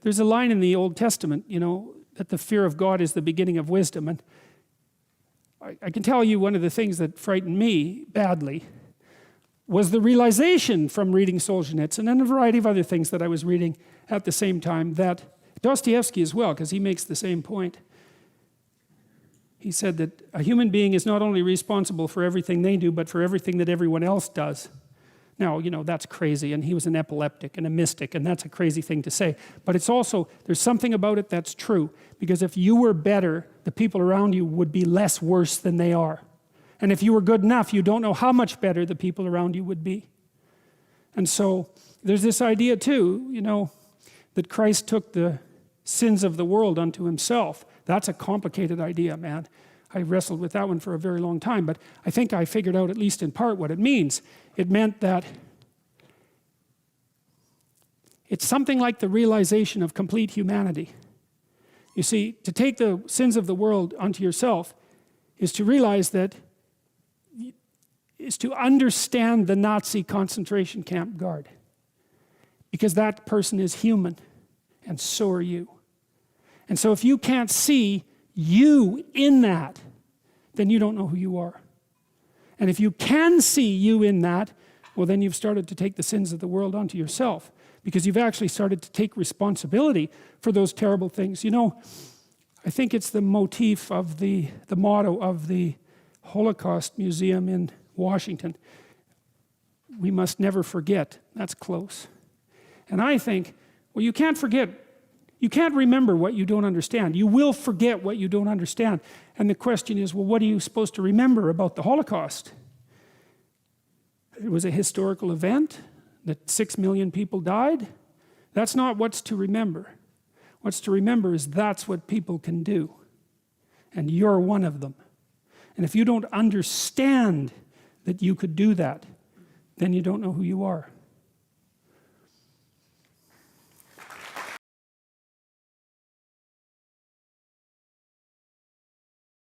there's a line in the Old Testament, you know, that the fear of God is the beginning of wisdom. And I can tell you one of the things that frightened me badly was the realization from reading Solzhenitsyn and a variety of other things that I was reading at the same time, that Dostoevsky as well, because he makes the same point. He said that a human being is not only responsible for everything they do, but for everything that everyone else does. Now, you know, that's crazy, and he was an epileptic and a mystic, and that's a crazy thing to say. But it's also, there's something about it that's true, because if you were better, the people around you would be less worse than they are. And if you were good enough, you don't know how much better the people around you would be. And so, there's this idea too, you know, that Christ took the sins of the world unto himself. That's a complicated idea, man. I wrestled with that one for a very long time, but I think I figured out, at least in part, what it means. It meant that it's something like the realization of complete humanity. You see, to take the sins of the world unto yourself is to realize that, is to understand the Nazi concentration camp guard. Because that person is human, and so are you. And so if you can't see you in that, then you don't know who you are. And if you can see you in that, well, then you've started to take the sins of the world onto yourself, because you've actually started to take responsibility for those terrible things. You know, I think it's the motif of the motto of the Holocaust Museum in Washington. We must never forget. That's close. And I think, well, you can't forget. You can't remember what you don't understand. You will forget what you don't understand. And the question is, well, what are you supposed to remember about the Holocaust? It was a historical event, that 6 million people died. That's not what's to remember. What's to remember is that's what people can do. And you're one of them. And if you don't understand that you could do that, then you don't know who you are.